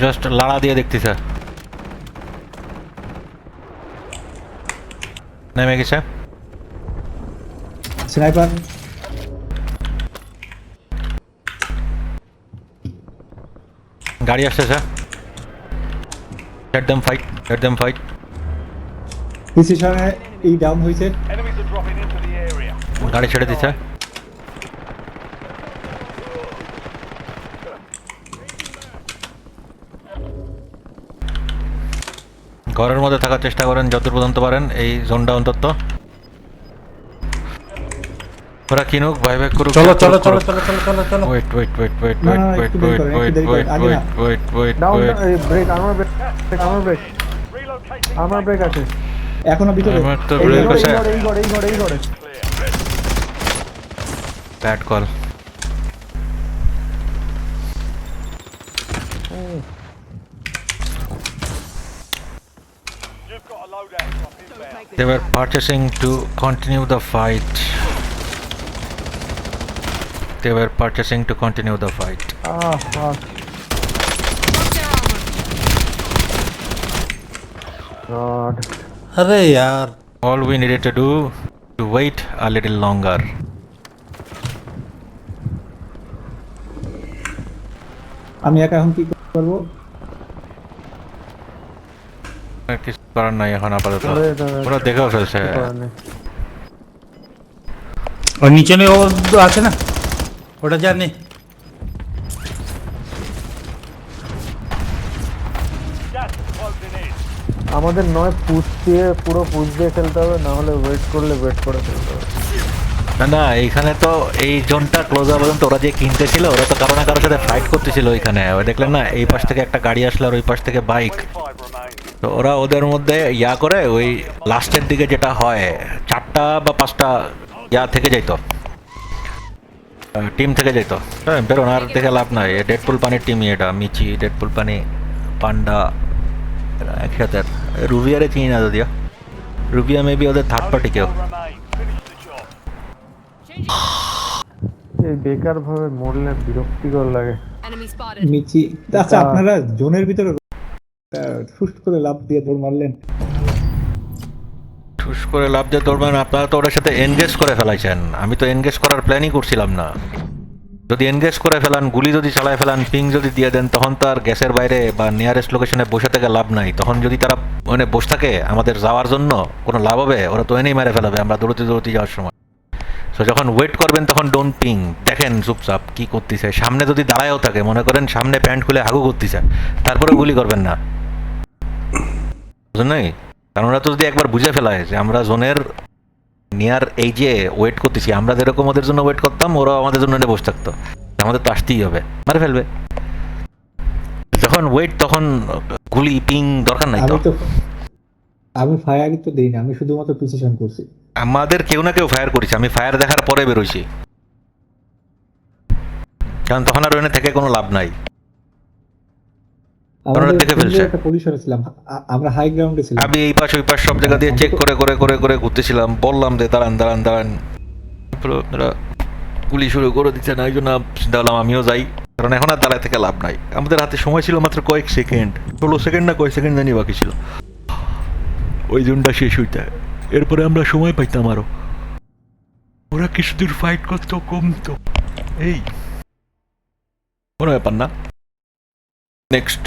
Just লাড়া দিয়ে দেখতেছে। নেমে গেছে স্নাইপার। গাড়ি আসতেছে। let them fight ডিসিশনে এই ডাউন হয়েছে। Enemies are dropping into the area. গাড়ি ছেড়ে দিচ্ছে। ঘরের মধ্যে থাকার চেষ্টা করেন যত পর্যন্ত পারেন এই জোনটা অন্তত। ওরা কিনুক ভাই ভাই করুক। চলো চলো চলো চলো চলো চলো চলো। ওয়েট ওয়েট ওয়েট ওয়েট না, ওয়েট না, ওয়েট একটু দেরি ওয়েট করেন, ওয়েট একটু দেরি ওয়েট করেন, আগে ওয়েট না। Wait wait down wait break armour break Relocating. Armour break আছে। এখনো ভিতরে। আমার তো এই break ঘরে, আছে। এই ঘরে bad call. You've got a loadout drop inbound. They were purchasing to continue the fight. They were purchasing to continue the fight. God আরে यार All we needed to do to wait a little longer. আমি একা এখন কি করবো? আর কিছু করার নাই এখন আপাতত। আরে দাদা, ওরা দেখেও ফেলছে। और नीचे में वो আছে না ওটা জানি। Gas is closing in. আমাদের নয় পুশ দিয়ে পুরো পুশ দিয়ে খেলতে হবে, না হলে ওয়েট করলে ওয়েট করে খেলতে হবে। না না এইখানে তো এই জোনটা ক্লোজ হওয়া পর্যন্ত ওরা যে কিনতেছিল ওরা তো কারো না কারোর সাথে ফাইট করতেছিল ওইখানে। ওই দেখলেন না এই পাশ থেকে একটা গাড়ি আসলো আর ওই পাশ থেকে বাইক। 25 remain. তো ওরা ওদের মধ্যে ইয়া করে ওই লাস্টের দিকে যেটা হয় 4টা বা 5টা ইয়া থেকে যাইতো, টিম থেকে যাইতো। হ্যাঁ বেরোন আর দেখে লাভ নাই। ডেডপুল পানির টিমই এটা। মিচি, ডেডপুল পানি, পান্ডা এরা একসাথে। রুবিয়ারে চিনি না যদিও। রুবিয়া মেবি ওদের থার্ড পার্টি কেউ। Remain. Finish the job. এই বেকার ভাবে মরলে বিরক্তিকর লাগে। Enemy spotted. মিচি। আচ্ছা আপনারা জোনের ভিতরে ফুস্ট করে লাভ দিয়ে দৌড় মারলেন। ঠুস করে লাভ দিয়ে দৌড়বেন। আপনারা তো ওটার সাথে এনগেজ করে ফেলাইছেন। আমি তো এনগেজ করার প্ল্যানই করছিলাম না। যদি এনগেজ করে ফেলান, গুলি যদি চালায় ফেলান, পিং যদি দিয়ে দেন, তখন তো আর গ্যাসের বাইরে বা নিয়ারেস্ট লোকেশনে বসে থেকে লাভ নাই। তখন যদি তারা মানে বসে থাকে আমাদের যাওয়ার জন্য কোনো লাভ হবে? ওরা তো এনেই মেরে ফেলাবে আমরা দৌড়তে দৌড়তে যাওয়ার সময়। সো যখন ওয়েট করবেন তখন ডোন্ট পিং, দেখেন চুপচাপ কী করতেছে। সামনে যদি দাঁড়ায়ও থাকে, মনে করেন সামনে প্যান্ট খুলে হাগু করতেছে, তারপরে গুলি করবেন না, বুঝলেন নাই? কারণ ওরা তো যদি একবার বুঝে ফেলায় যে আমরা জোনের নিয়ার এই যে ওয়েট করতেছি, আমরা যেরকম ওদের জন্য ওয়েট করতাম ওরাও আমাদের জন্য বসে থাকতো, আমাদের তো আসতেই হবে, মারে ফেলবে। যখন ওয়েট তখন গুলি পিং দরকার নাই তো। আমি ফায়ার তো দেই না, আমি শুধুমাত্র প্রিসিশন করছি। আমাদের কেউ না কেউ ফায়ার করেছে, আমি ফায়ার দেখার পরে বেরোইছি, কারণ তখন আর ওখানে থেকে কোনো লাভ নাই। আমাদের দেখে ফেলছে। একটা পজিশনে ছিলাম, আমরা হাই গ্রাউন্ডে ছিলাম। আমি এই পাশ ওই পাশ সব জায়গা দিয়ে চেক করে করে করে করে ঘুরতেছিলাম, বললাম যে দাঁড়ান দাঁড়ান দাঁড়ান, আপনারা গুলি শুরু করে দিচ্ছে না, এই জন্য চিন্তা করলাম আমিও যাই, কারণ এখন আর দাঁড়ায় থেকে লাভ নাই। আমাদের হাতে সময় ছিল মাত্র কয়েক সেকেন্ড, 16 সেকেন্ড না কয়েক সেকেন্ড জানি বাকি ছিল ওই জোনটা শেষ হইতে। এরপরে আমরা সময় পাইতাম আরো, ওরা কিছু দূর ফাইট করতো কমতো, এই কোনো ব্যাপার না। নেক্সট